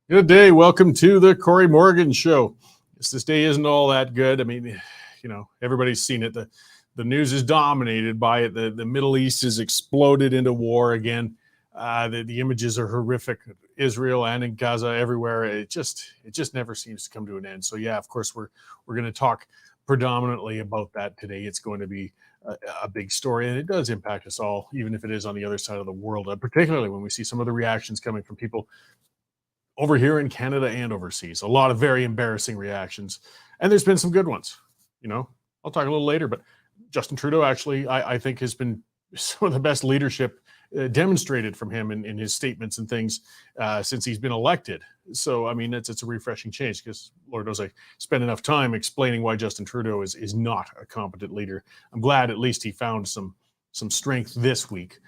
Good day. Welcome to the Cory Morgan Show. This day isn't all that good. I mean, everybody's seen it. The news is dominated by it. The Middle East has exploded into war again. The images are horrific. Israel and in Gaza, everywhere. It just never seems to come to an end. So yeah, of course we're going to talk predominantly about that today. It's going to be a big story, and it does impact us all, even if it is on the other side of the world. Particularly when we see some of the reactions coming from people over here in Canada and overseas. A lot of very embarrassing reactions. And there's been some good ones. I'll talk a little later, but Justin Trudeau actually, I think, has been some of the best leadership demonstrated from him in his statements and things since he's been elected. So, I mean, it's a refreshing change because Lord knows I spent enough time explaining why Justin Trudeau is not a competent leader. I'm glad at least he found some strength this week.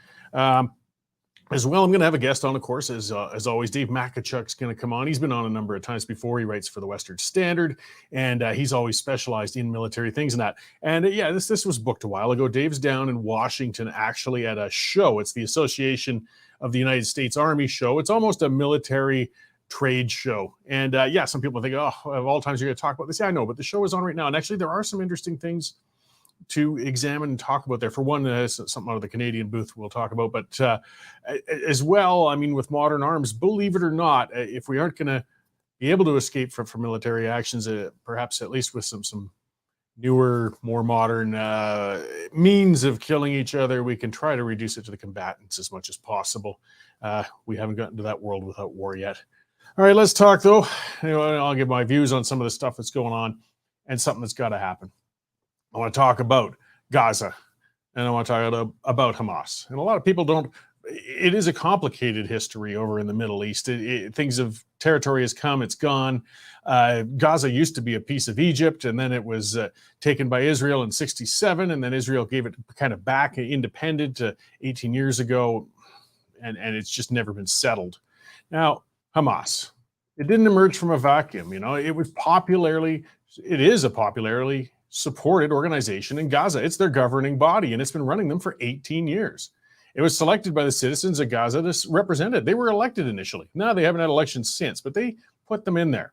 As well, I'm going to have a guest on, of course, as always. Dave Makichuk's going to come on. He's been on a number of times before. He writes for the Western Standard, and he's always specialized in military things and that. And this was booked a while ago. Dave's down in Washington, actually, at a show. It's the Association of the United States Army show. It's almost a military trade show. And some people think, oh, of all times you're going to talk about this. Yeah, I know, but the show is on right now. And actually, there are some interesting things to examine and talk about there. For one, something out of the Canadian booth we'll talk about, but as well, I mean, with modern arms, believe it or not, if we aren't going to be able to escape from military actions, perhaps at least with some newer, more modern means of killing each other, we can try to reduce it to the combatants as much as possible. We haven't gotten to that world without war yet. All right, let's talk though. I'll give my views on some of the stuff that's going on and something that's got to happen. I want to talk about Gaza, and I want to talk about Hamas. And a lot of people don't. It is a complicated history over in the Middle East. Territory has come, it's gone. Gaza used to be a piece of Egypt, and then it was taken by Israel in '67, and then Israel gave it kind of back independent 18 years ago, and it's just never been settled. Now, Hamas, it didn't emerge from a vacuum. It is a popularly supported organization in Gaza. It's their governing body, and it's been running them for 18 years. It was selected by the citizens of Gaza to represent it. They were elected initially. Now they haven't had elections since, but they put them in there.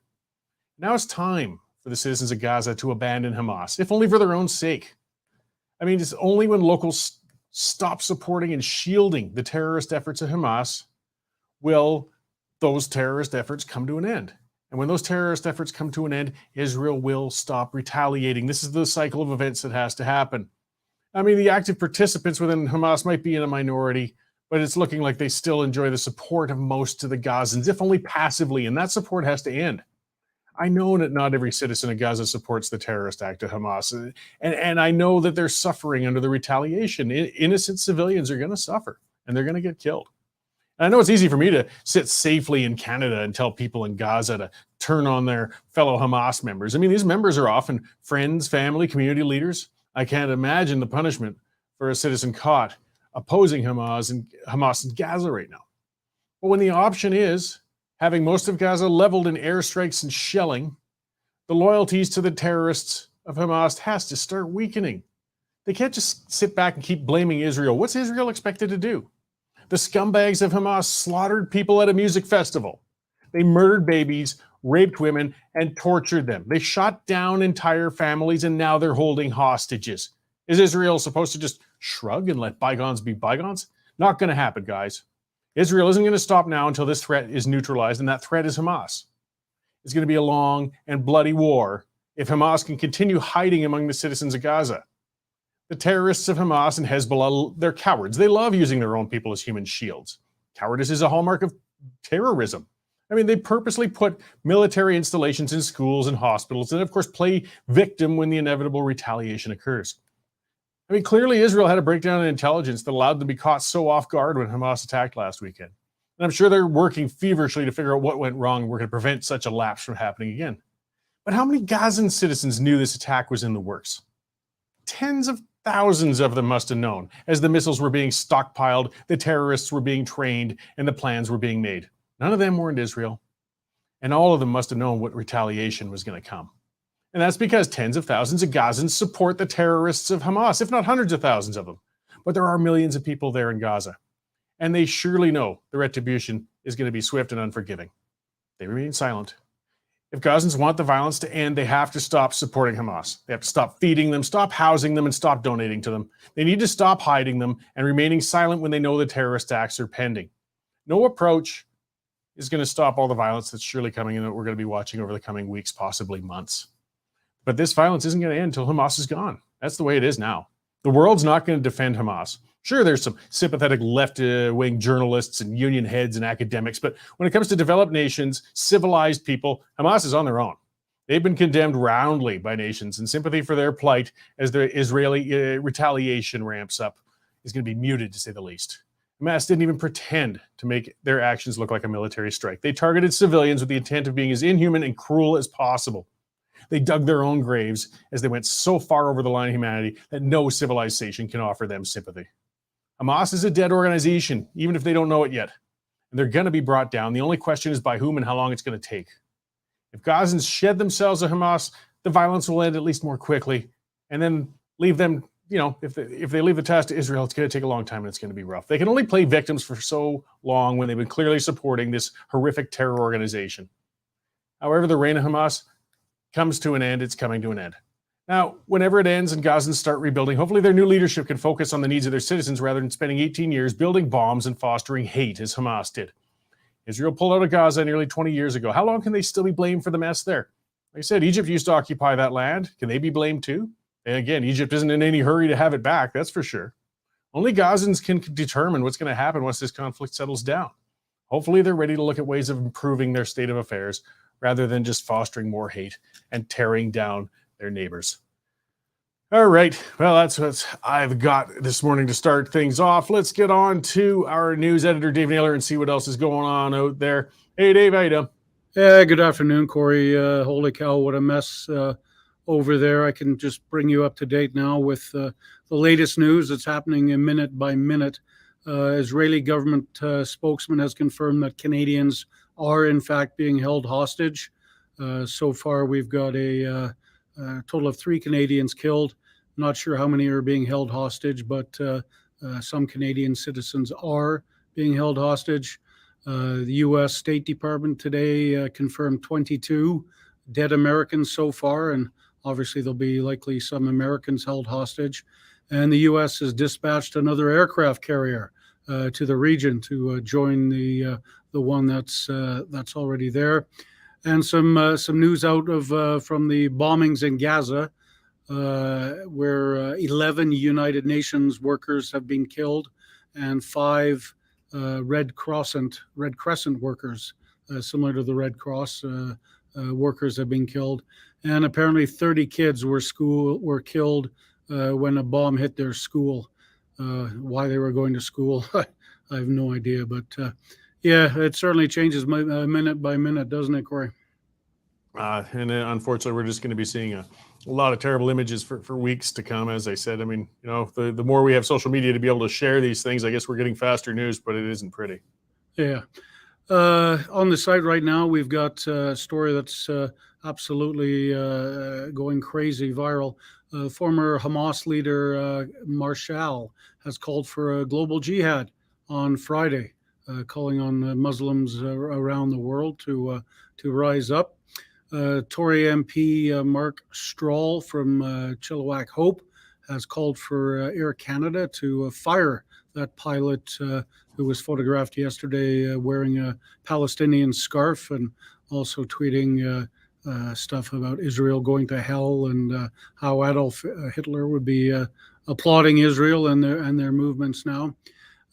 Now it's time for the citizens of Gaza to abandon Hamas, if only for their own sake. I mean, it's only when locals stop supporting and shielding the terrorist efforts of Hamas will those terrorist efforts come to an end. And when those terrorist efforts come to an end, Israel will stop retaliating. This is the cycle of events that has to happen. I mean, the active participants within Hamas might be in a minority, but it's looking like they still enjoy the support of most of the Gazans, if only passively, and that support has to end. I know that not every citizen of Gaza supports the terrorist act of Hamas, and I know that they're suffering under the retaliation. Innocent civilians are going to suffer, and they're going to get killed. And I know it's easy for me to sit safely in Canada and tell people in Gaza to turn on their fellow Hamas members. I mean, these members are often friends, family, community leaders. I can't imagine the punishment for a citizen caught opposing Hamas in Gaza right now. But when the option is having most of Gaza leveled in airstrikes and shelling, the loyalties to the terrorists of Hamas has to start weakening. They can't just sit back and keep blaming Israel. What's Israel expected to do? The scumbags of Hamas slaughtered people at a music festival. They murdered babies, raped women, and tortured them. They shot down entire families, and now they're holding hostages. Is Israel supposed to just shrug and let bygones be bygones? Not going to happen, guys. Israel isn't going to stop now until this threat is neutralized, and that threat is Hamas. It's going to be a long and bloody war if Hamas can continue hiding among the citizens of Gaza. The terrorists of Hamas and Hezbollah, they're cowards. They love using their own people as human shields. Cowardice is a hallmark of terrorism. I mean, they purposely put military installations in schools and hospitals and, of course, play victim when the inevitable retaliation occurs. I mean, clearly Israel had a breakdown in intelligence that allowed them to be caught so off guard when Hamas attacked last weekend. And I'm sure they're working feverishly to figure out what went wrong and we're going to prevent such a lapse from happening again. But how many Gazan citizens knew this attack was in the works? Tens of thousands of them must have known as the missiles were being stockpiled, the terrorists were being trained, and the plans were being made. None of them were in Israel. And all of them must have known what retaliation was going to come. And that's because tens of thousands of Gazans support the terrorists of Hamas, if not hundreds of thousands of them. But there are millions of people there in Gaza. And they surely know the retribution is going to be swift and unforgiving. They remain silent. If Gazans want the violence to end, they have to stop supporting Hamas. They have to stop feeding them, stop housing them, and stop donating to them. They need to stop hiding them and remaining silent when they know the terrorist acts are pending. No approach is going to stop all the violence that's surely coming in that we're going to be watching over the coming weeks, possibly months. But this violence isn't going to end until Hamas is gone. That's the way it is now. The world's not going to defend Hamas. Sure, there's some sympathetic left-wing journalists and union heads and academics, but when it comes to developed nations, civilized people, Hamas is on their own. They've been condemned roundly by nations, and sympathy for their plight as the Israeli retaliation ramps up is going to be muted, to say the least. Hamas didn't even pretend to make their actions look like a military strike. They targeted civilians with the intent of being as inhuman and cruel as possible. They dug their own graves as they went so far over the line of humanity that no civilization can offer them sympathy. Hamas is a dead organization, even if they don't know it yet. And they're going to be brought down. The only question is by whom and how long it's going to take. If Gazans shed themselves to Hamas, the violence will end at least more quickly. And then leave them, if they leave the task to Israel, it's going to take a long time and it's going to be rough. They can only play victims for so long when they've been clearly supporting this horrific terror organization. However, the reign of Hamas comes to an end, it's coming to an end. Now, whenever it ends and Gazans start rebuilding, hopefully their new leadership can focus on the needs of their citizens rather than spending 18 years building bombs and fostering hate as Hamas did. Israel pulled out of Gaza nearly 20 years ago. How long can they still be blamed for the mess there? Like I said, Egypt used to occupy that land. Can they be blamed too? And again, Egypt isn't in any hurry to have it back, that's for sure. Only Gazans can determine what's going to happen once this conflict settles down. Hopefully they're ready to look at ways of improving their state of affairs rather than just fostering more hate and tearing down their neighbors. All right. Well, that's what I've got this morning to start things off. Let's get on to our news editor, Dave Naylor, and see what else is going on out there. Hey, Dave, how you doing? Yeah, good afternoon, Cory. Holy cow, what a mess over there. I can just bring you up to date now with the latest news that's happening minute by minute. Israeli government spokesman has confirmed that Canadians are, in fact, being held hostage. So far, we've got a total of 3 Canadians killed. Not sure how many are being held hostage, but some Canadian citizens are being held hostage. The U.S. State Department today confirmed 22 dead Americans so far, and obviously there'll be likely some Americans held hostage. And the U.S. has dispatched another aircraft carrier to the region to join the one that's already there. And some news out of from the bombings in Gaza, where 11 United Nations workers have been killed, and 5 Red Crescent workers, similar to the Red Cross workers, have been killed. And apparently 30 kids were killed when a bomb hit their school. Why they were going to school, I have no idea, but. Yeah, it certainly changes minute by minute, doesn't it, Cory? And unfortunately, we're just going to be seeing a lot of terrible images for weeks to come. As I said, I mean, the more we have social media to be able to share these things, I guess we're getting faster news, but it isn't pretty. Yeah. On the site right now, we've got a story that's absolutely going crazy viral. Former Hamas leader Marshall has called for a global jihad on Friday. Calling on Muslims around the world to rise up. Tory MP Mark Stroll from Chilliwack Hope has called for Air Canada to fire that pilot who was photographed yesterday wearing a Palestinian scarf, and also tweeting stuff about Israel going to hell and how Adolf Hitler would be applauding Israel and their movements now.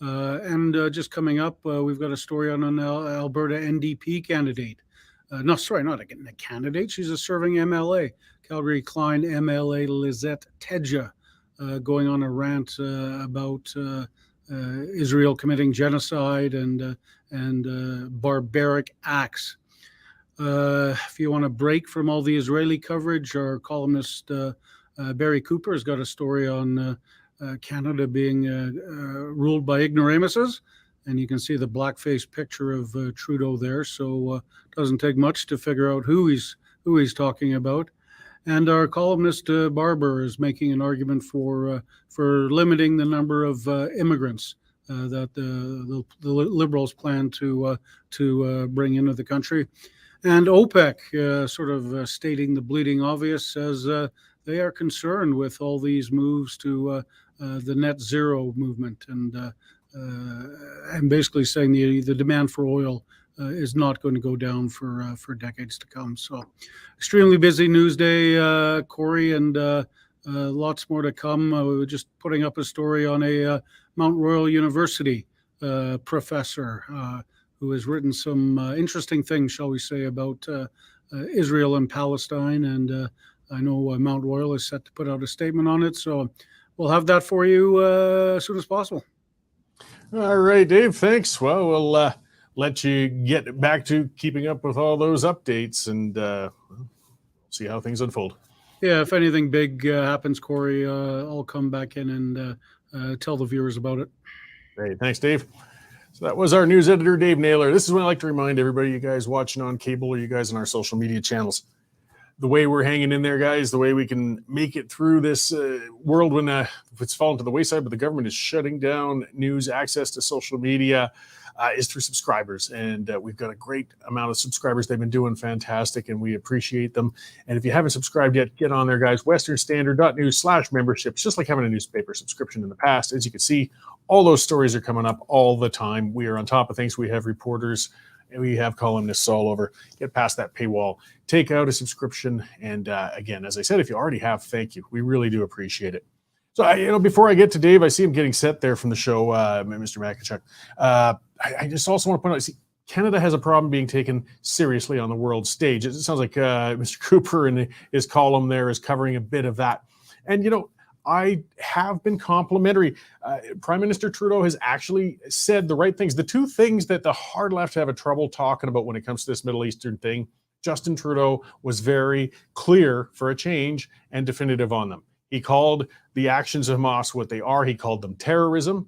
And just coming up, we've got a story on an Alberta NDP candidate. Not a candidate. She's a serving MLA. Calgary Klein MLA Lizette Tedja going on a rant about Israel committing genocide and barbaric acts. If you want a break from all the Israeli coverage, our columnist Barry Cooper has got a story on Canada being ruled by ignoramuses, and you can see the blackface picture of Trudeau there. So it doesn't take much to figure out who he's talking about. And our columnist Barber is making an argument for limiting the number of immigrants that the Liberals plan to bring into the country. And OPEC sort of stating the bleeding obvious, says they are concerned with all these moves to the net zero movement, and basically saying the demand for oil is not going to go down for decades to come. So, extremely busy news day, Cory, and lots more to come. We were just putting up a story on a Mount Royal University professor who has written some interesting things, shall we say, about Israel and Palestine. And I know Mount Royal is set to put out a statement on it. So we'll have that for you as soon as possible. All right, Dave, thanks. Well, we'll let you get back to keeping up with all those updates and see how things unfold. Yeah, if anything big happens, Cory, I'll come back in and tell the viewers about it. Great. Thanks, Dave. So that was our news editor, Dave Naylor. This is when I like to remind everybody, you guys watching on cable or you guys on our social media channels, the way we're hanging in there, guys, the way we can make it through this world when it's fallen to the wayside, but the government is shutting down news access to social media is through subscribers. And we've got a great amount of subscribers. They've been doing fantastic, and we appreciate them. And if you haven't subscribed yet, get on there, guys. westernstandard.news/membership. It's just like having a newspaper subscription in the past. As you can see, all those stories are coming up all the time. We are on top of things. We have reporters, and we have columnists all over. Get past that paywall. Take out a subscription. And again, as I said, if you already have, thank you. We really do appreciate it. So, before I get to Dave, I see him getting set there from the show, Mr. Makichuk. I just also want to point out, Canada has a problem being taken seriously on the world stage. It sounds like Mr. Cooper in his column there is covering a bit of that. And, I have been complimentary. Prime Minister Trudeau has actually said the right things. The two things that the hard left have a trouble talking about when it comes to this Middle Eastern thing, Justin Trudeau was very clear for a change and definitive on them. He called the actions of Hamas what they are. He called them terrorism,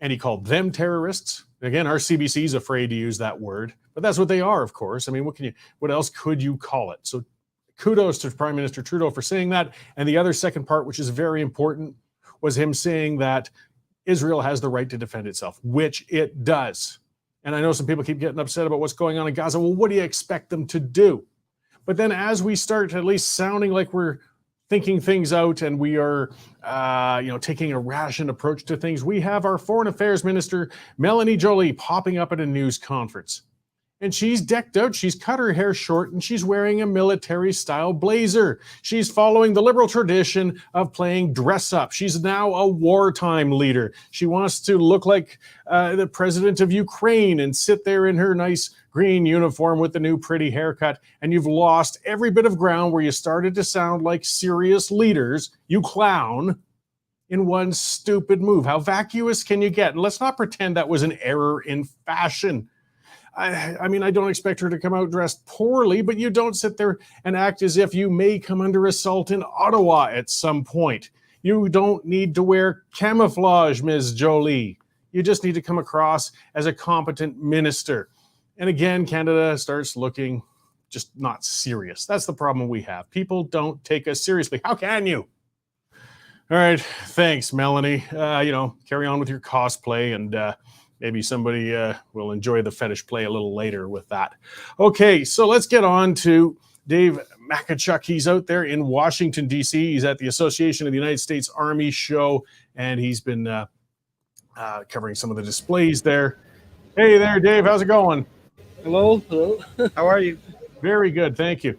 and he called them terrorists. Again, our CBC is afraid to use that word, but that's what they are, of course. I mean, what else could you call it? So kudos to Prime Minister Trudeau for saying that. And the other second part, which is very important, was him saying that Israel has the right to defend itself, which it does. And I know some people keep getting upset about what's going on in Gaza. Well, what do you expect them to do? But then as we start at least sounding like we're thinking things out and we are, taking a rational approach to things, we have our Foreign Affairs Minister, Melanie Joly, popping up at a news conference. And she's decked out. She's cut her hair short and she's wearing a military-style blazer. She's following the liberal tradition of playing dress-up. She's now a wartime leader. She wants to look like the president of Ukraine and sit there in her nice green uniform with the new pretty haircut. And you've lost every bit of ground where you started to sound like serious leaders, you clown, in one stupid move. How vacuous can you get? And let's not pretend that was an error in fashion. I mean, I don't expect her to come out dressed poorly, but you don't sit there and act as if you may come under assault in Ottawa at some point. You don't need to wear camouflage, Ms. Joly. You just need to come across as a competent minister. And again, Canada starts looking just not serious. That's the problem we have. People don't take us seriously. How can you? All right. Thanks, Melanie. Carry on with your cosplay and maybe somebody will enjoy the fetish play a little later with that. Okay, so let's get on to Dave Makichuk. He's out there in Washington, D.C. He's at the Association of the United States Army show, and he's been covering some of the displays there. Hey there, Dave. How's it going? Hello. How are you? Very good. Thank you.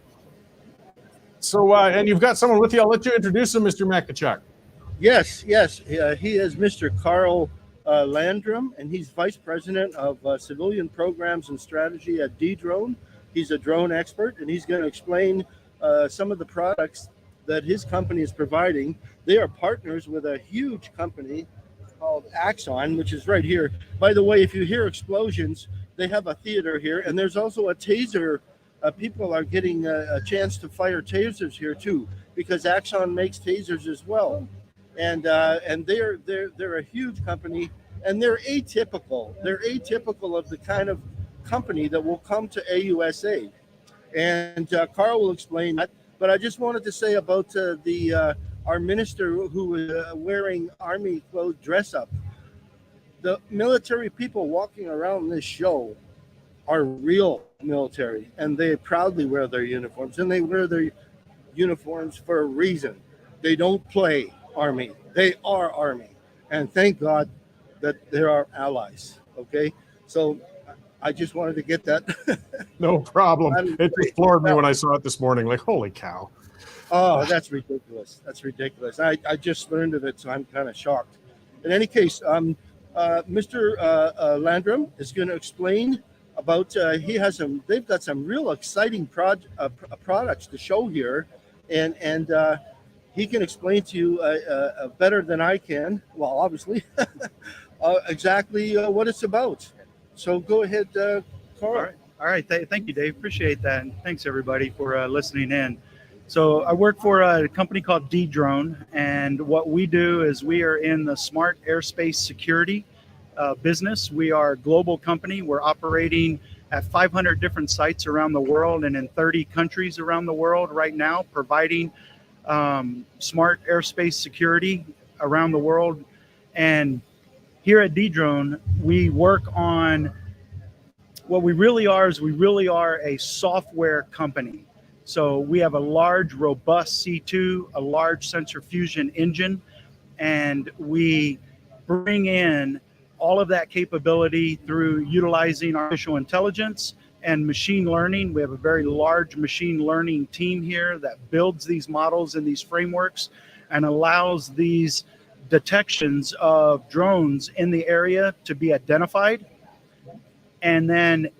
So, and you've got someone with you. I'll let you introduce him, Mr. Makichuk. Yes. He is Mr. Carl Landrum, and he's Vice President of Civilian Programs and Strategy at D-Drone. He's a drone expert, and he's going to explain some of the products that his company is providing. They are partners with a huge company called Axon, which is right here. By the way, if you hear explosions, they have a theater here, and there's also a taser. People are getting a chance to fire tasers here too, because Axon makes tasers as well. And they're a huge company, and they're atypical. They're atypical of the kind of company that will come to AUSA. And Carl will explain that. But I just wanted to say about our minister who was wearing army clothes dress up. The military people walking around this show are real military, and they proudly wear their uniforms, and they wear their uniforms for a reason. They don't play Army. They are Army. And thank God that they're our allies. Okay. So I just wanted to get that. No problem. It just floored me when I saw it this morning. Like, holy cow. Oh, that's ridiculous. That's ridiculous. I just learned of it, so I'm kind of shocked. In any case, Mr. Landrum is going to explain about, they've got some real exciting products to show here. And he can explain to you better than I can, well, obviously, exactly what it's about. So go ahead, Cory. All right. Thank you, Dave. Appreciate that. And thanks, everybody, for listening in. So I work for a company called Drone, and what we do is we are in the smart airspace security business. We are a global company. We're operating at 500 different sites around the world and in 30 countries around the world right now, providing smart airspace security around the world. And here at Drone, we work on what we really are a software company. So we have a large, robust C2, a large sensor fusion engine, and we bring in all of that capability through utilizing artificial intelligence and machine learning. We have a very large machine learning team here that builds these models and these frameworks and allows these detections of drones in the area to be identified. And then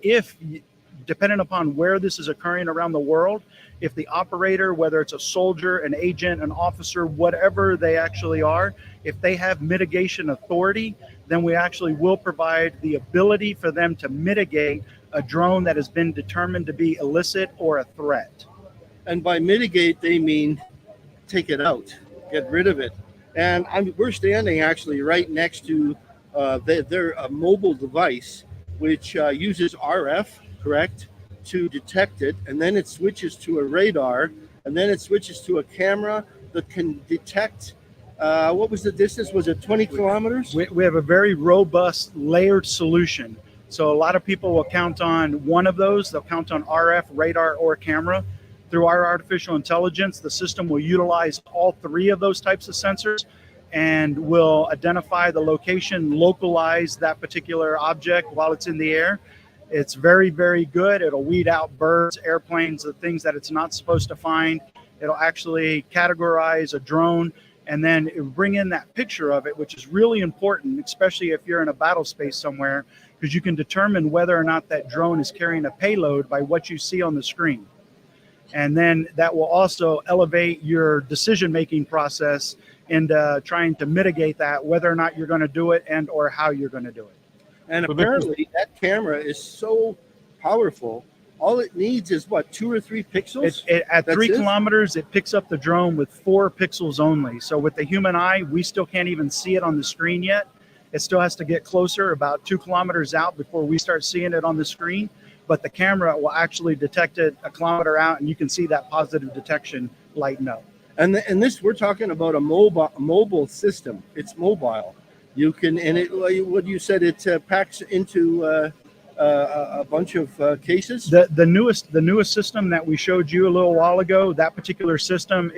depending upon where this is occurring around the world, if the operator, whether it's a soldier, an agent, an officer, whatever they actually are, if they have mitigation authority, then we actually will provide the ability for them to mitigate a drone that has been determined to be illicit or a threat. And by mitigate, they mean take it out, get rid of it. And we're standing actually right next to their mobile device, which uses RF, correct, to detect it. And then it switches to a radar, and then it switches to a camera that can detect, what was the distance? Was it 20 kilometers? We have a very robust layered solution. So a lot of people will count on one of those. They'll count on RF, radar, or camera. Through our artificial intelligence, the system will utilize all three of those types of sensors and will identify the location, localize that particular object while it's in the air. It's very, very good. It'll weed out birds, airplanes, the things that it's not supposed to find. It'll actually categorize a drone, and then it'll bring in that picture of it, which is really important, especially if you're in a battle space somewhere, because you can determine whether or not that drone is carrying a payload by what you see on the screen. And then that will also elevate your decision-making process in trying to mitigate that, whether or not you're going to do it and or how you're going to do it. And apparently that camera is so powerful. All it needs is what, 2 or 3 pixels? At 3 kilometers, it picks up the drone with 4 pixels only. So with the human eye, we still can't even see it on the screen yet. It still has to get closer, about 2 kilometers out before we start seeing it on the screen. But the camera will actually detect it a kilometer out, and you can see that positive detection lighten up. And this, we're talking about a mobile system. It's mobile. You can, and it, what you said, it packs into a bunch of cases. The newest system that we showed you a little while ago, that particular system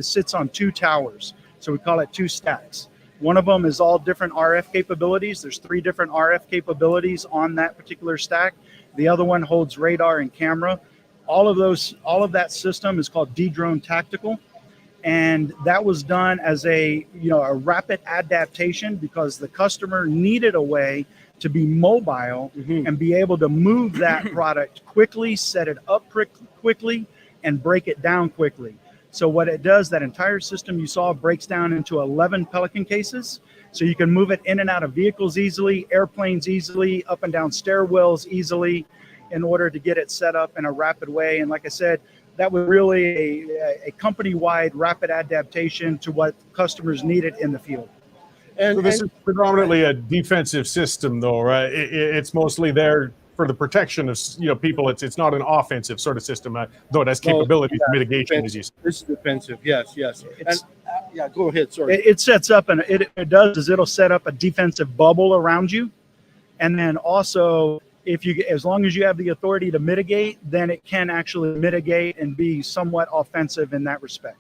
sits on 2 towers. So we call it 2 stacks. One of them is all different RF capabilities. There's 3 different RF capabilities on that particular stack. The other one holds radar and camera. All of that system is called Drone Tactical. And that was done as a rapid adaptation because the customer needed a way to be mobile and be able to move that product quickly, set it up quickly, and break it down quickly. So what it does, that entire system you saw breaks down into 11 Pelican cases. So you can move it in and out of vehicles easily, airplanes easily, up and down stairwells easily, in order to get it set up in a rapid way. And like I said, that was really a company-wide rapid adaptation to what customers needed in the field. And so this is predominantly a defensive system, though, right? It's mostly there for the protection of people. It's not an offensive sort of system, though it has capabilities of mitigation, as you said. This is defensive, yes. And, yeah, go ahead. Sorry. It sets up, and it'll set up a defensive bubble around you, and then also as long as you have the authority to mitigate, then it can actually mitigate and be somewhat offensive in that respect.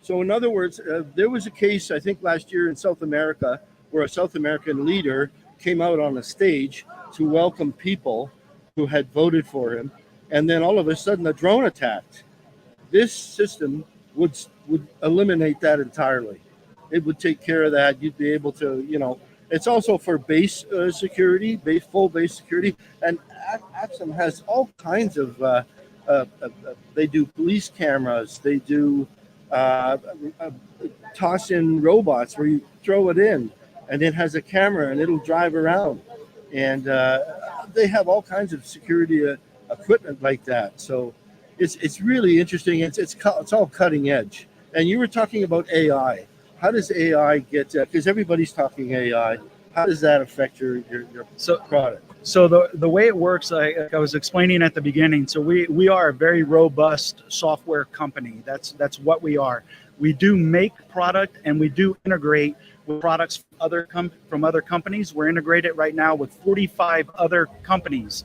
So in other words, there was a case, I think last year in South America, where a South American leader came out on a stage to welcome people who had voted for him. And then all of a sudden a drone attacked. This system would eliminate that entirely. It would take care of that. You'd be able to, it's also for base security, full base security. And Axum has all kinds of, they do police cameras, they do toss in robots where you throw it in and it has a camera and it'll drive around. And they have all kinds of security equipment like that. So it's really interesting. It's all cutting edge. And you were talking about AI. How does AI get, because everybody's talking AI, how does that affect your product? So the way it works, like I was explaining at the beginning, so we are a very robust software company. That's what we are. We do make product and we do integrate with products from other companies. We're integrated right now with 45 other companies.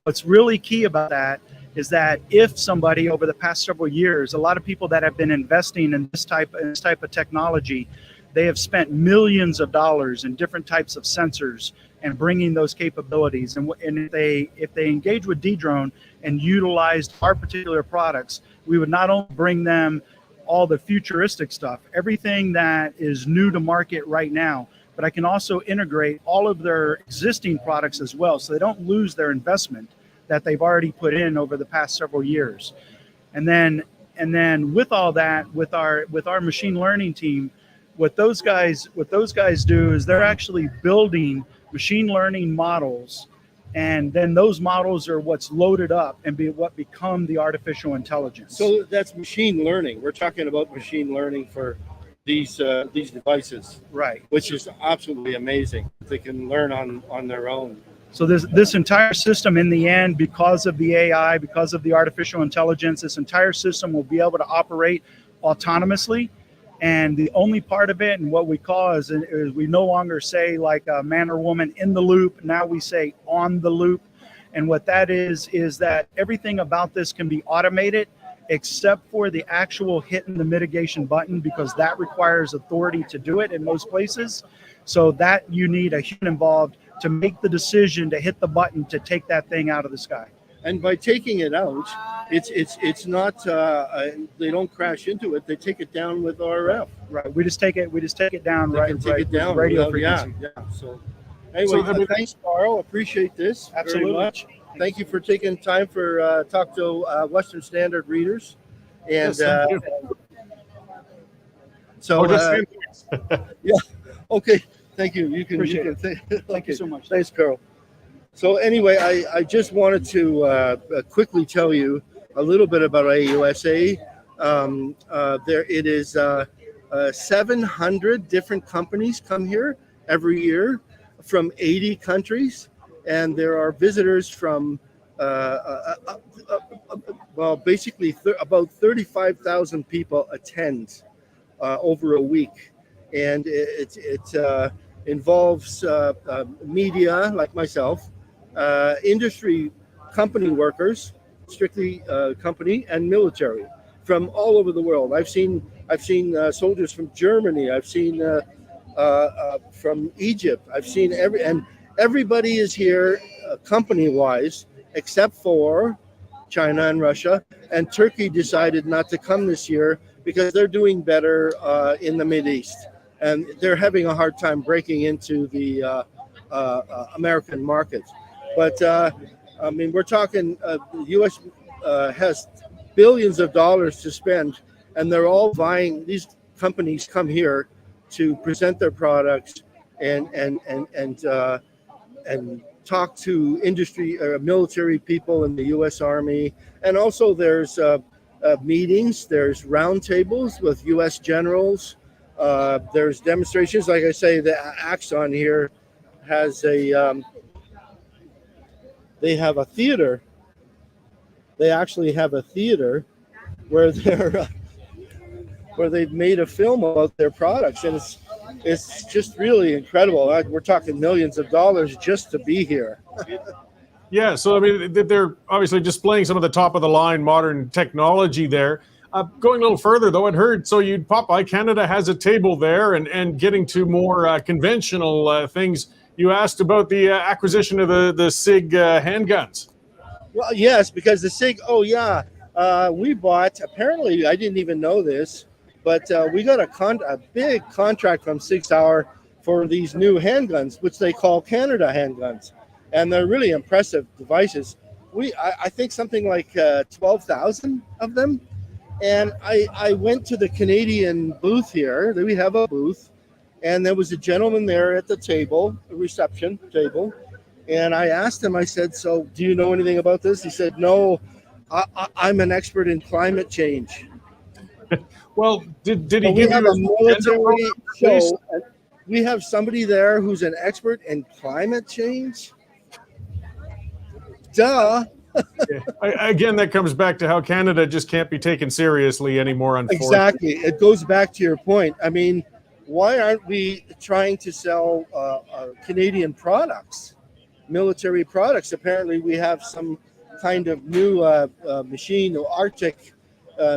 What's really key about that is that if somebody over the past several years, a lot of people that have been investing in this type of technology, they have spent millions of dollars in different types of sensors and bringing those capabilities. And if they engage with Dedrone and utilized our particular products, we would not only bring them all the futuristic stuff, everything that is new to market right now, but I can also integrate all of their existing products as well, so they don't lose their investment that they've already put in over the past several years. And then with all that, with our machine learning team, what those guys do is they're actually building machine learning models, and then those models are what's loaded up and what become the artificial intelligence. So that's machine learning. We're talking about machine learning for these devices, right? Which is absolutely amazing. They can learn on their own. So this entire system, in the end, because of the AI, because of the artificial intelligence, this entire system will be able to operate autonomously. And the only part of it, and what we call is we no longer say like a man or woman in the loop. Now we say on the loop. And what that is that everything about this can be automated except for the actual hitting the mitigation button, because that requires authority to do it in most places. So that you need a human involved to make the decision to hit the button to take that thing out of the sky. And by taking it out, it's not they don't crash into it. They take it down with RF. Right. We just take it down. They can take it down radio frequency. Yeah. So anyway, thanks, Carl. Appreciate this Absolutely. very much. Thank you for taking time for talk to Western Standard readers. And so yeah. Okay. Thank you. You can. Thank you so much. Thanks, Carl. So anyway, I just wanted to quickly tell you a little bit about AUSA. There it is 700 different companies come here every year from 80 countries, and there are visitors from basically about 35,000 people attend over a week, and it involves media like myself, industry company workers, strictly company, and military from all over the world. I've seen soldiers from Germany. I've seen from Egypt. I've seen everybody is here company-wise except for China and Russia. And Turkey decided not to come this year because they're doing better in the Mideast. And they're having a hard time breaking into the American market. But, I mean, we're talking the U.S. Has billions of dollars to spend, and they're all vying. These companies come here to present their products and talk to industry or military people in the U.S. Army. And also there's meetings, there's roundtables with U.S. generals. There's demonstrations. Like I say, the Axon here has they have a theater. They actually have a theater where they've made a film about their products, and it's just really incredible. We're talking millions of dollars just to be here. Yeah, so I mean, they're obviously displaying some of the top of the line modern technology there. Going a little further, though, I'd heard so you'd pop by. Canada has a table there, and getting to more conventional things. You asked about the acquisition of the SIG handguns. Well, yes, because the SIG. Oh yeah, we bought. Apparently, I didn't even know this, but we got a big contract from Sig Sauer for these new handguns, which they call Canada handguns, and they're really impressive devices. I think something like 12,000 of them. And I went to the Canadian booth here. We have a booth, and there was a gentleman there at the table, a reception table. And I asked him, I said, so do you know anything about this? He said, no, I'm an expert in climate change. Well, did he But give we have you a military show. And we have somebody there who's an expert in climate change. Duh. Again, that comes back to how Canada just can't be taken seriously anymore, unfortunately. Exactly. It goes back to your point. I mean, why aren't we trying to sell Canadian products, military products? Apparently, we have some kind of new machine, or Arctic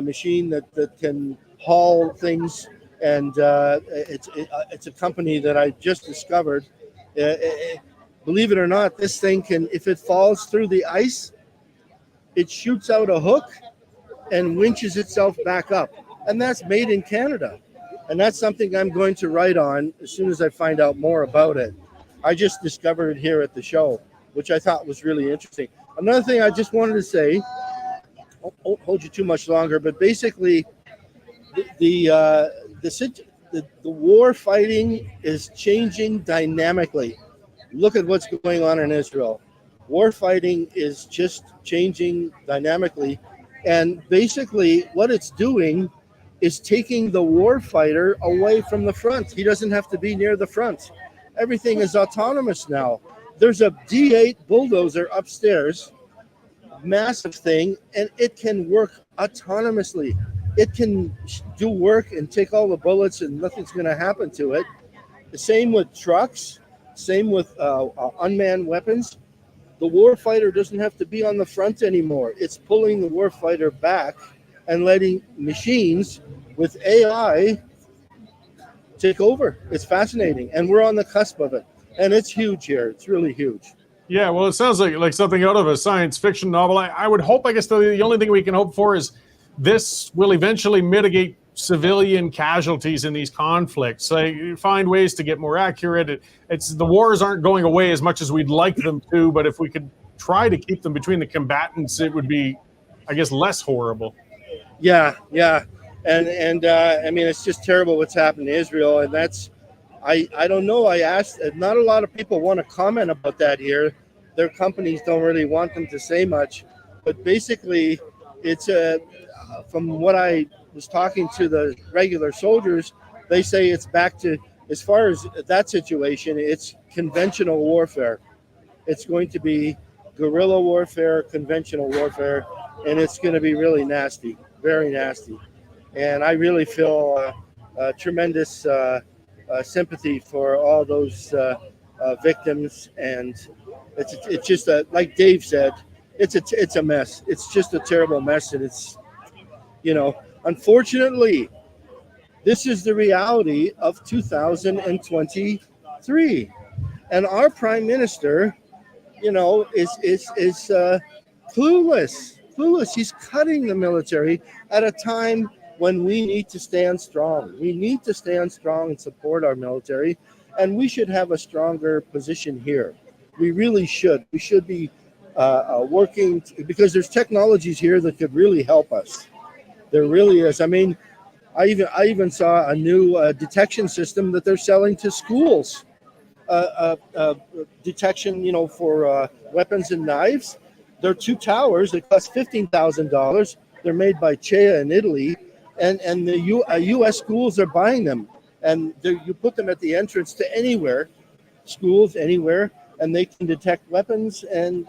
machine that can haul things. And it's a company that I just discovered. Believe it or not, this thing can, if it falls through the ice, it shoots out a hook and winches itself back up. And that's made in Canada. And that's something I'm going to write on as soon as I find out more about it. I just discovered it here at the show, which I thought was really interesting. Another thing I just wanted to say, I won't hold you too much longer, but basically the war fighting is changing dynamically. Look at what's going on in Israel. War fighting is just changing dynamically. And basically what it's doing is taking the war fighter away from the front. He doesn't have to be near the front. Everything is autonomous now. There's a D8 bulldozer upstairs, massive thing, and it can work autonomously. It can do work and take all the bullets and nothing's going to happen to it. The same with trucks, same with unmanned weapons. The warfighter doesn't have to be on the front anymore. It's pulling the warfighter back and letting machines with AI take over. It's fascinating, and we're on the cusp of it. And it's huge here. It's really huge. Yeah, well, it sounds like something out of a science fiction novel. I would hope, I guess the only thing we can hope for is this will eventually mitigate civilian casualties in these conflicts. Find ways to get more accurate. It's the wars aren't going away as much as we'd like them to, but if we could try to keep them between the combatants, it would be, I guess, less horrible. Yeah. And I mean, it's just terrible what's happened to Israel. And that's, I don't know. I asked, not a lot of people want to comment about that here. Their companies don't really want them to say much. But basically, it's from what I was talking to the regular soldiers, they say it's back to, as far as that situation, it's conventional warfare. It's going to be guerrilla warfare, conventional warfare, and it's going to be really nasty, very nasty. And I really feel tremendous sympathy for all those victims. And it's just like Dave said, it's a mess. It's just a terrible mess, and it's, unfortunately, this is the reality of 2023, and our prime minister, is clueless. He's cutting the military at a time when we need to stand strong. We need to stand strong and support our military, and we should have a stronger position here. We really should. We should be working because there's technologies here that could really help us. There really is. I mean, I even saw a new detection system that they're selling to schools. Detection, for weapons and knives. They're 2 towers. They cost $15,000. They're made by Chea in Italy, and the U.S. schools are buying them. And you put them at the entrance to anywhere, schools anywhere, and they can detect weapons and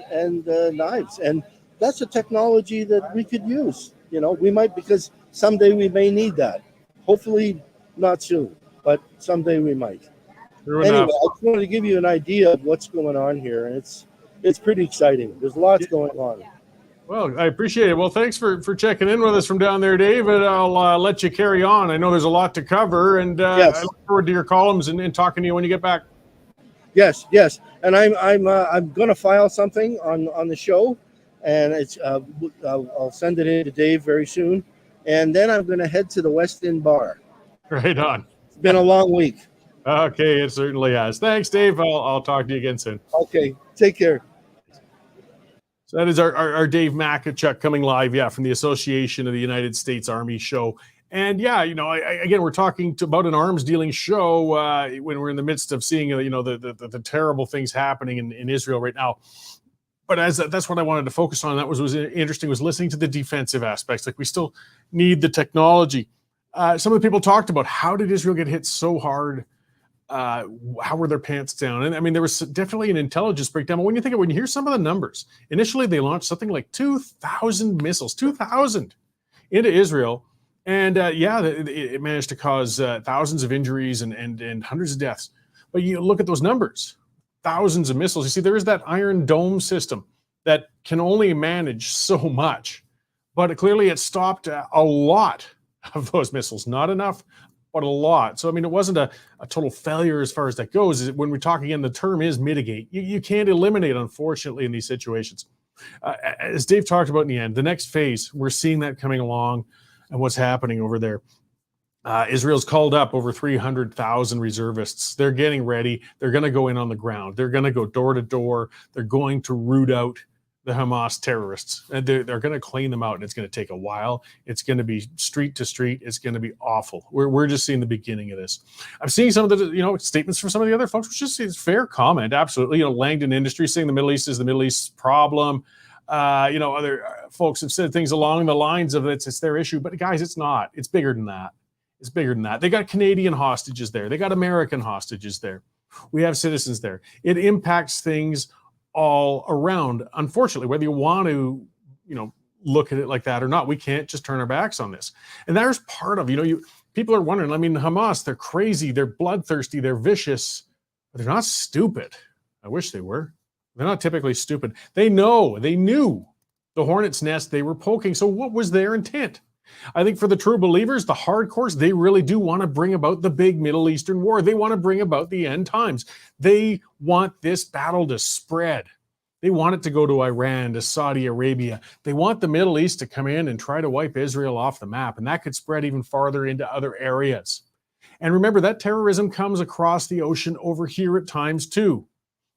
knives. And that's a technology that we could use. We might, because someday we may need that. Hopefully not soon, but someday we might. Anyway, I just wanted to give you an idea of what's going on here. And it's pretty exciting. There's lots going on. Well, I appreciate it. Well, thanks for checking in with us from down there, Dave. And I'll let you carry on. I know there's a lot to cover, and Yes. I look forward to your columns and talking to you when you get back. Yes, and I'm going to file something on the show, and it's I'll send it in to Dave very soon, and then I'm going to head to the West End Bar. Right on. It's been a long week. Okay, it certainly has. Thanks, Dave. I'll talk to you again soon. Okay, take care. So that is our Dave Makichuk coming live, from the Association of the United States Army show. And again, we're talking about an arms dealing show when we're in the midst of seeing the terrible things happening in Israel right now. But that's what I wanted to focus on. That was interesting, was listening to the defensive aspects. Like, we still need the technology. Some of the people talked about, how did Israel get hit so hard? How were their pants down? And I mean, there was definitely an intelligence breakdown. But when you hear some of the numbers, initially they launched something like 2,000 missiles, 2,000 into Israel. And it managed to cause thousands of injuries and hundreds of deaths. But you look at those numbers, thousands of missiles. You see, there is that Iron Dome system that can only manage so much. But clearly it stopped a lot of those missiles. Not enough, but a lot. So, I mean, it wasn't a total failure as far as that goes. When we talk again, the term is mitigate. You can't eliminate, unfortunately, in these situations. As Dave talked about in the end, the next phase, we're seeing that coming along and what's happening over there. Israel's called up over 300,000 reservists. They're getting ready. They're going to go in on the ground. They're going to go door to door. They're going to root out the Hamas terrorists, and they're going to clean them out, and it's going to take a while. It's going to be street to street. It's going to be awful. We're just seeing the beginning of this. I'm seeing some of the statements from some of the other folks, which is fair comment. Absolutely, Langdon Industries saying the Middle East is the Middle East's problem. Other folks have said things along the lines of it's their issue, but guys, it's not. It's bigger than that. It's bigger than that. They got Canadian hostages there. They got American hostages there. We have citizens there. It impacts things all around. Unfortunately, whether you want to, look at it like that or not, we can't just turn our backs on this. And there's part of, people are wondering, I mean, Hamas, they're crazy, they're bloodthirsty, they're vicious, but they're not stupid. I wish they were. They're not typically stupid. They knew the hornet's nest they were poking. So what was their intent? I think for the true believers, the hardcores, they really do want to bring about the big Middle Eastern war. They want to bring about the end times. They want this battle to spread. They want it to go to Iran, to Saudi Arabia. They want the Middle East to come in and try to wipe Israel off the map. And that could spread even farther into other areas. And remember, that terrorism comes across the ocean over here at times too.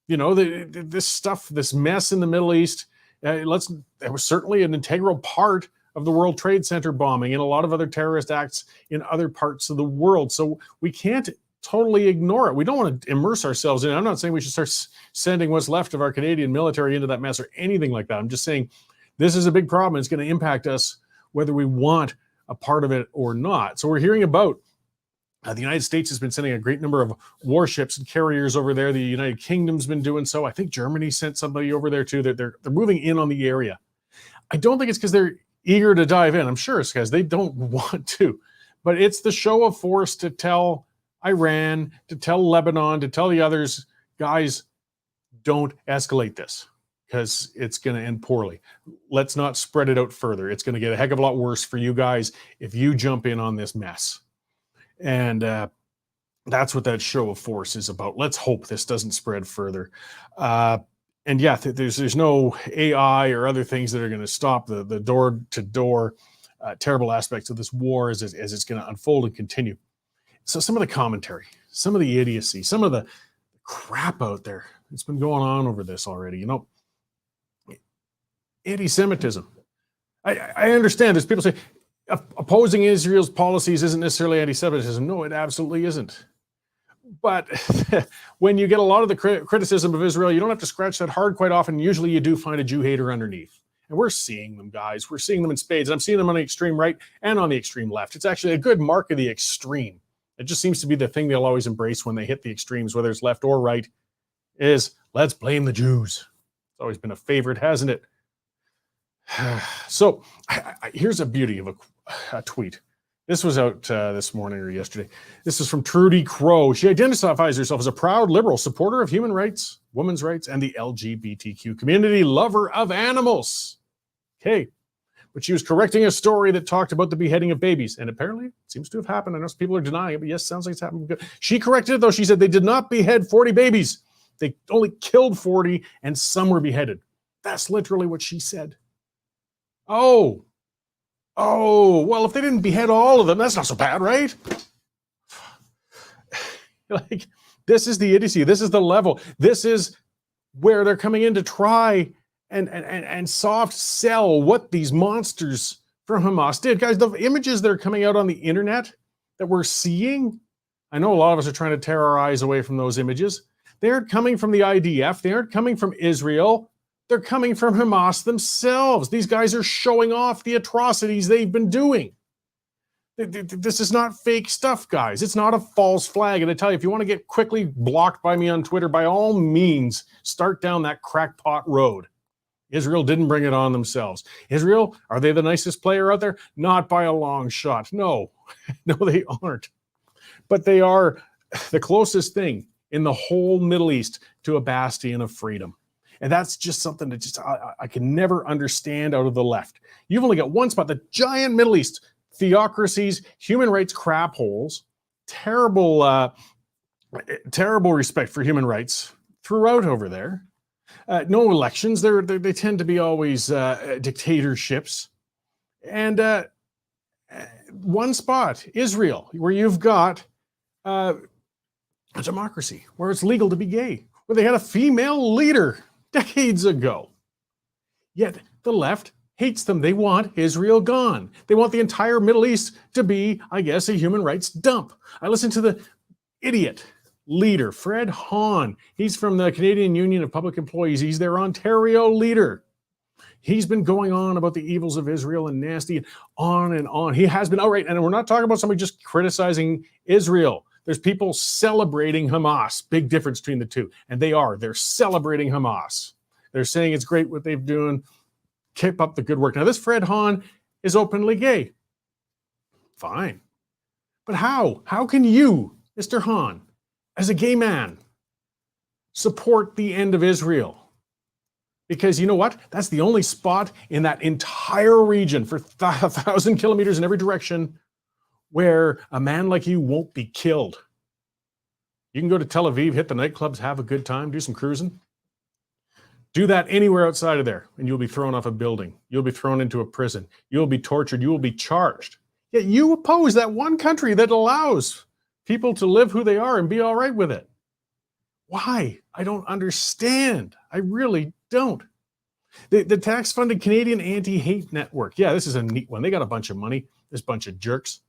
This stuff, this mess in the Middle East, it was certainly an integral part of the World Trade Center bombing and a lot of other terrorist acts in other parts of the world. So we can't totally ignore it. We don't want to immerse ourselves in it. I'm not saying we should start sending what's left of our Canadian military into that mess or anything like that. I'm just saying this is a big problem. It's going to impact us whether we want a part of it or not. So we're hearing about the United States has been sending a great number of warships and carriers over there. The United Kingdom's been doing so. I think Germany sent somebody over there too. They're moving in on the area. I don't think it's because they're eager to dive in. I'm sure it's because they don't want to, but it's the show of force to tell Iran, to tell Lebanon, to tell the others, guys, don't escalate this because it's going to end poorly. Let's not spread it out further. It's going to get a heck of a lot worse for you guys if you jump in on this mess. And that's what that show of force is about. Let's hope this doesn't spread further. And there's no AI or other things that are going to stop the door-to-door terrible aspects of this war as it's going to unfold and continue. So some of the commentary, some of the idiocy, some of the crap out there that's been going on over this already, anti-Semitism. I understand there's people say opposing Israel's policies isn't necessarily anti-Semitism. No, it absolutely isn't. But when you get a lot of the criticism of Israel, you don't have to scratch that hard quite often. Usually you do find a Jew hater underneath. And we're seeing them, guys. We're seeing them in spades. And I'm seeing them on the extreme right and on the extreme left. It's actually a good mark of the extreme. It just seems to be the thing they'll always embrace when they hit the extremes, whether it's left or right, is let's blame the Jews. It's always been a favorite, hasn't it? So here's a beauty of a tweet. This was out this morning or yesterday. This is from Trudy Crow. She identifies herself as a proud liberal supporter of human rights, women's rights, and the LGBTQ community, lover of animals. Okay. But she was correcting a story that talked about the beheading of babies. And apparently it seems to have happened. I know some people are denying it, but yes, sounds like it's happened. She corrected it, though. She said they did not behead 40 babies. They only killed 40, and some were beheaded. That's literally what she said. Oh, well, if they didn't behead all of them, that's not so bad, right? Like, this is the idiocy. This is the level. This is where they're coming in to try and soft sell what these monsters from Hamas did. Guys, the images that are coming out on the internet that we're seeing, I know a lot of us are trying to tear our eyes away from those images. They aren't coming from the IDF. They aren't coming from Israel. They're coming from Hamas themselves. These guys are showing off the atrocities they've been doing. This is not fake stuff, guys. It's not a false flag. And I tell you, if you want to get quickly blocked by me on Twitter, by all means, start down that crackpot road. Israel didn't bring it on themselves. Israel, are they the nicest player out there? Not by a long shot. No, no, they aren't. But they are the closest thing in the whole Middle East to a bastion of freedom. And that's just something that just I can never understand out of the left. You've only got one spot, the giant Middle East, theocracies, human rights crap holes, terrible respect for human rights throughout over there. No elections. They tend to be always dictatorships. And one spot, Israel, where you've got a democracy, where it's legal to be gay, where they had a female leader decades ago. Yet the left hates them. They want Israel gone. They want the entire Middle East to be, I guess, a human rights dump. I listened to the idiot leader, Fred Hahn. He's from the Canadian Union of Public Employees. He's their Ontario leader. He's been going on about the evils of Israel and nasty, and on. He has been outright, and we're not talking about somebody just criticizing Israel. There's people celebrating Hamas. Big difference between the two. And they're celebrating Hamas. They're saying it's great what they've done. Keep up the good work. Now, this Fred Hahn is openly gay. Fine. But how? How can you, Mr. Hahn, as a gay man, support the end of Israel? Because you know what? That's the only spot in that entire region for 1,000 kilometers in every direction where a man like you won't be killed. You can go to Tel Aviv, hit the nightclubs, have a good time, do some cruising. Do that anywhere outside of there, and you'll be thrown off a building. You'll be thrown into a prison. You'll be tortured. You will be charged. Yet you oppose that one country that allows people to live who they are and be all right with it. Why? I don't understand. I really don't. The tax-funded Canadian Anti-Hate Network. Yeah, this is a neat one. They got a bunch of money, this bunch of jerks.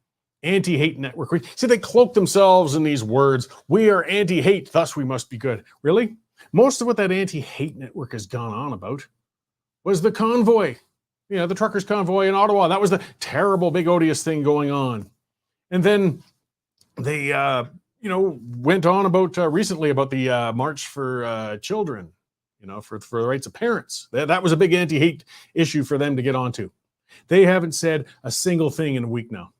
Anti-hate network. See, they cloak themselves in these words. We are anti-hate, thus we must be good. Really? Most of what that anti-hate network has gone on about was the convoy. You know, the truckers' convoy in Ottawa. That was the terrible, big, odious thing going on. And then they, went on about recently about the March for Children, for the rights of parents. That was a big anti-hate issue for them to get onto. They haven't said a single thing in a week now.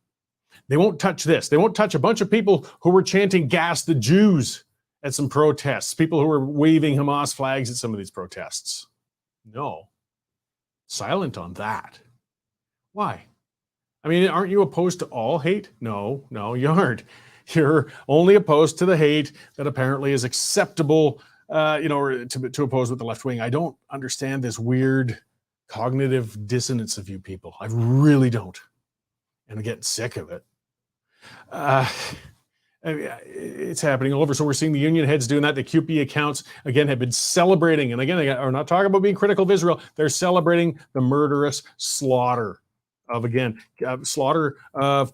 They won't touch this. They won't touch a bunch of people who were chanting "Gas the Jews" at some protests, people who were waving Hamas flags at some of these protests. No. Silent on that. Why? I mean, aren't you opposed to all hate? No, you aren't. You're only opposed to the hate that apparently is acceptable, or to oppose with the left wing. I don't understand this weird cognitive dissonance of you people. I really don't. And I get sick of it. It's happening all over. So we're seeing the union heads doing that. The QP accounts, again, have been celebrating. And again, they are not talking about being critical of Israel. They're celebrating the murderous slaughter of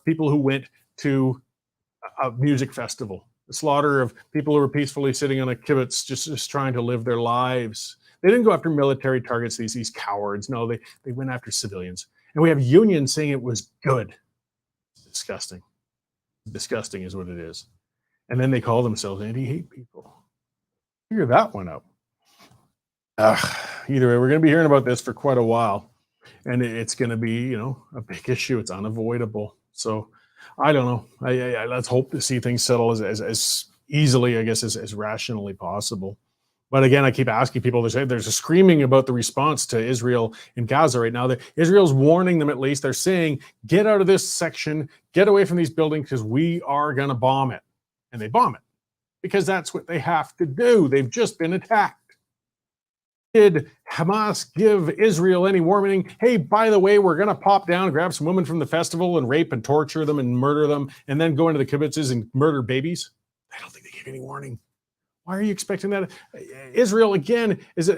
people who went to a music festival. The slaughter of people who were peacefully sitting on a kibbutz, just trying to live their lives. They didn't go after military targets, these cowards. No, they went after civilians. And we have unions saying it was good. Disgusting. Disgusting is what it is. And then they call themselves anti-hate people. Figure that one out. Either way, we're going to be hearing about this for quite a while. And it's going to be, a big issue. It's unavoidable. So I don't know. Let's hope to see things settle as easily, I guess, as rationally possible. But again, I keep asking people, there's a screaming about the response to Israel in Gaza right now. Israel's warning them, at least. They're saying, get out of this section, get away from these buildings, because we are going to bomb it. And they bomb it because that's what they have to do. They've just been attacked. Did Hamas give Israel any warning? Hey, by the way, we're going to pop down, grab some women from the festival and rape and torture them and murder them, and then go into the kibbutzes and murder babies? I don't think they gave any warning. Why are you expecting that? Israel, again, is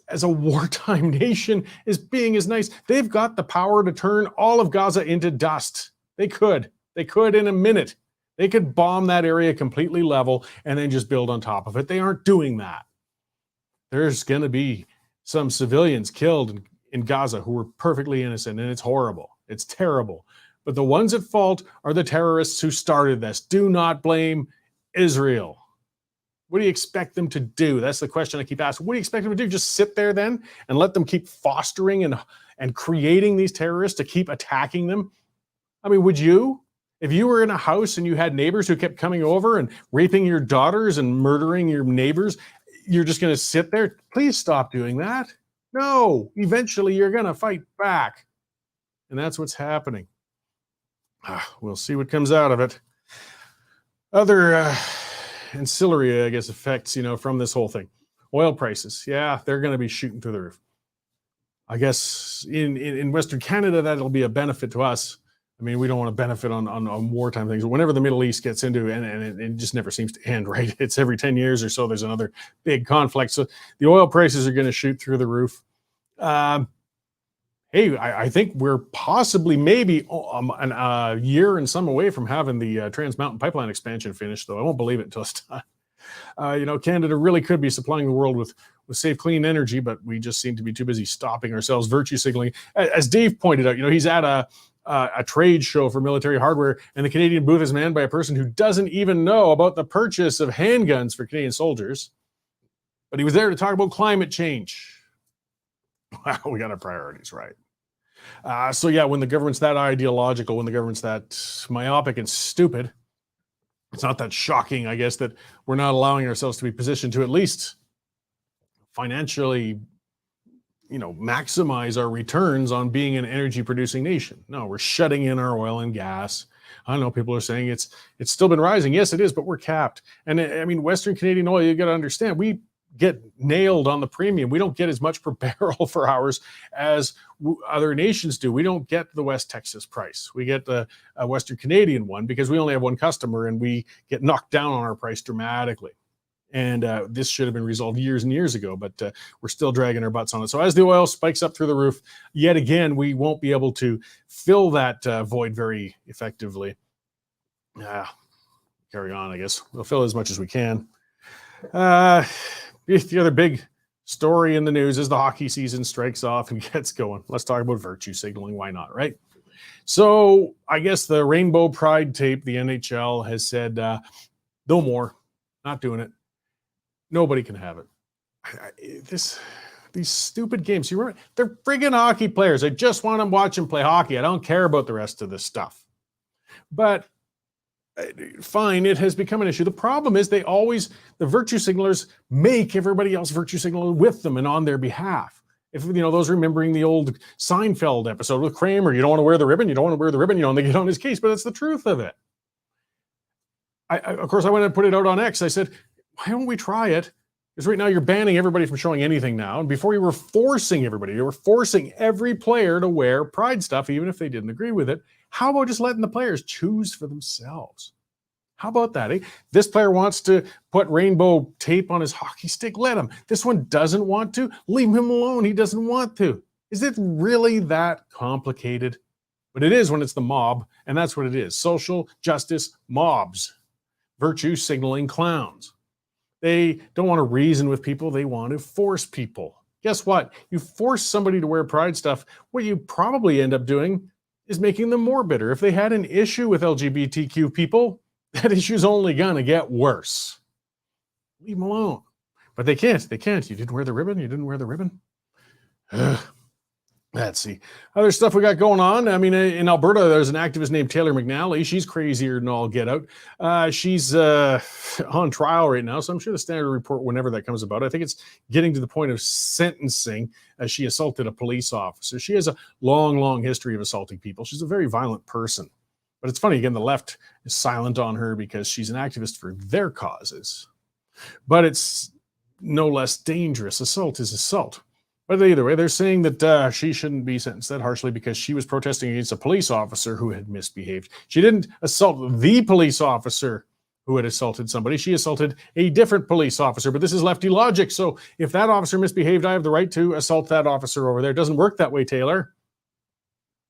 as a wartime nation, is being as nice. They've got the power to turn all of Gaza into dust. They could in a minute. They could bomb that area completely level and then just build on top of it. They aren't doing that. There's going to be some civilians killed in Gaza who were perfectly innocent, and it's horrible. It's terrible. But the ones at fault are the terrorists who started this. Do not blame Israel. What do you expect them to do? That's the question I keep asking. What do you expect them to do? Just sit there then and let them keep fostering and creating these terrorists to keep attacking them? I mean, would you? If you were in a house and you had neighbors who kept coming over and raping your daughters and murdering your neighbors, you're just going to sit there? Please stop doing that. No, eventually you're going to fight back. And that's what's happening. We'll see what comes out of it. Other ancillary, I guess, effects, from this whole thing. Oil prices. Yeah, they're going to be shooting through the roof. I guess in Western Canada, that'll be a benefit to us. I mean, we don't want to benefit on wartime things. Whenever the Middle East gets into, and it just never seems to end, right? It's every 10 years or so, there's another big conflict. So the oil prices are going to shoot through the roof. Hey, I think we're possibly maybe a year and some away from having the Trans Mountain Pipeline expansion finished, though I won't believe it until it's done. Canada really could be supplying the world with safe, clean energy, but we just seem to be too busy stopping ourselves, virtue signaling. As Dave pointed out, he's at a trade show for military hardware, and the Canadian booth is manned by a person who doesn't even know about the purchase of handguns for Canadian soldiers. But he was there to talk about climate change. Wow, we got our priorities right. So yeah, when the government's that ideological, when the government's that myopic and stupid, it's not that shocking, I guess, that we're not allowing ourselves to be positioned to at least financially, maximize our returns on being an energy producing nation. No, we're shutting in our oil and gas. I know people are saying it's still been rising. Yes, it is, but we're capped. And I mean, Western Canadian oil, you got to understand, we get nailed on the premium. We don't get as much per barrel for ours as other nations do. We don't get the West Texas price. We get the Western Canadian one because we only have one customer, and we get knocked down on our price dramatically. And this should have been resolved years and years ago, but we're still dragging our butts on it. So as the oil spikes up through the roof, yet again, we won't be able to fill that void very effectively. Carry on, I guess. We'll fill as much as we can. The other big story in the news is the hockey season strikes off and gets going. Let's talk about virtue signaling. Why not, right? So I guess the Rainbow Pride tape, the NHL has said, no more, not doing it. Nobody can have it. These stupid games, you remember, they're friggin' hockey players. I just want to watch them play hockey. I don't care about the rest of this stuff. But fine, it has become an issue. The problem is the virtue signalers make everybody else virtue signal with them and on their behalf. If, those remembering the old Seinfeld episode with Kramer, you don't want to wear the ribbon, and they get on his case, but that's the truth of it. Of course, I went and put it out on X. I said, why don't we try it? Because right now you're banning everybody from showing anything now. And before you were forcing everybody, you were forcing every player to wear Pride stuff, even if they didn't agree with it. How about just letting the players choose for themselves? How about that? Eh? This player wants to put rainbow tape on his hockey stick. Let him. This one doesn't want to. Leave him alone. He doesn't want to. Is it really that complicated? But it is when it's the mob, and that's what it is. Social justice mobs. Virtue signaling clowns. They don't want to reason with people. They want to force people. Guess what? You force somebody to wear Pride stuff, what you probably end up doing is making them more bitter. If they had an issue with LGBTQ people, that issue's only going to get worse. Leave them alone. But they can't. You didn't wear the ribbon? Ugh. Let's see. Other stuff we got going on. I mean, in Alberta, there's an activist named Taylor McNally. She's crazier than all get out. She's on trial right now, so I'm sure the Standard report whenever that comes about. I think it's getting to the point of sentencing as she assaulted a police officer. She has a long history of assaulting people. She's a very violent person. But it's funny, again, the left is silent on her because she's an activist for their causes. But it's no less dangerous. Assault is assault. But either way, they're saying that she shouldn't be sentenced that harshly because she was protesting against a police officer who had misbehaved. She didn't assault the police officer who had assaulted somebody. She assaulted a different police officer. But this is lefty logic. So if that officer misbehaved, I have the right to assault that officer over there. It doesn't work that way, Taylor.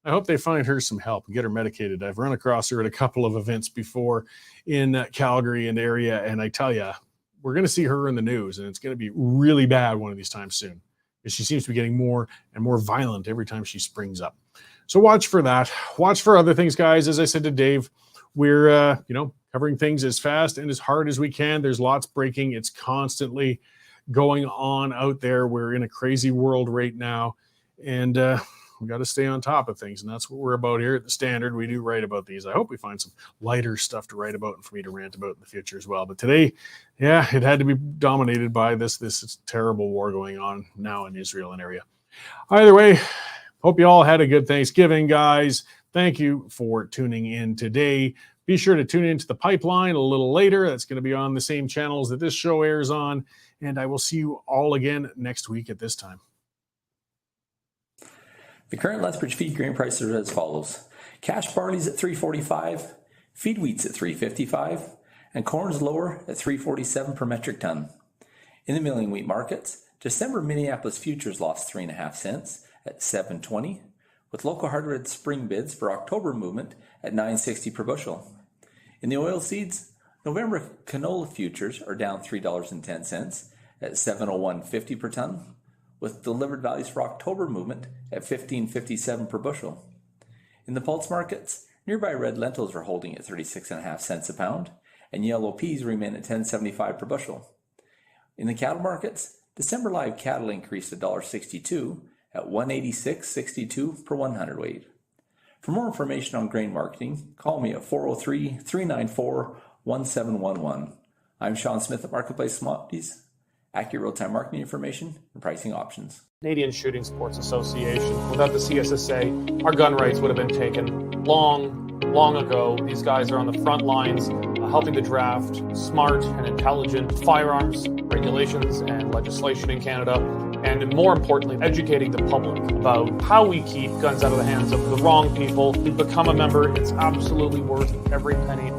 I hope they find her some help and get her medicated. I've run across her at a couple of events before in Calgary and area. And I tell you, we're going to see her in the news. And it's going to be really bad one of these times soon. She seems to be getting more and more violent every time she springs up. So watch for that. Watch for other things, guys. As I said to Dave, we're covering things as fast and as hard as we can. There's lots breaking. It's constantly going on out there. We're in a crazy world right now, and we got to stay on top of things, and that's what we're about here at the Standard. We do write about these. I hope we find some lighter stuff to write about and for me to rant about in the future as well. But today, yeah, it had to be dominated by this terrible war going on now in Israel and area. Either way, hope you all had a good Thanksgiving, guys. Thank you for tuning in today. Be sure to tune into the Pipeline a little later. That's going to be on the same channels that this show airs on. And I will see you all again next week at this time. The current Lethbridge feed grain prices are as follows. Cash barley's at $3.45, feed wheat's at $3.55, and corn's lower at $3.47 per metric ton. In the milling wheat markets, December Minneapolis futures lost 3.5 cents at $7.20, with local hard-red spring bids for October movement at $9.60 per bushel. In the oilseeds, November canola futures are down $3.10 at $7.0150 per ton, with delivered values for October movement at $15.57 per bushel. In the pulse markets, nearby red lentils are holding at 36.5 cents a pound, and yellow peas remain at $10.75 per bushel. In the cattle markets, December live cattle increased $1.62 at $186.62 per 100 weight. For more information on grain marketing, call me at 403-394-1711. I'm Sean Smith at Marketplace Commodities. Accurate real-time marketing information and pricing options. Canadian Shooting Sports Association. Without the CSSA, our gun rights would have been taken long ago. These guys are on the front lines helping to draft smart and intelligent firearms regulations and legislation in Canada, and more importantly, educating the public about how we keep guns out of the hands of the wrong people. To become a member, it's absolutely worth every penny.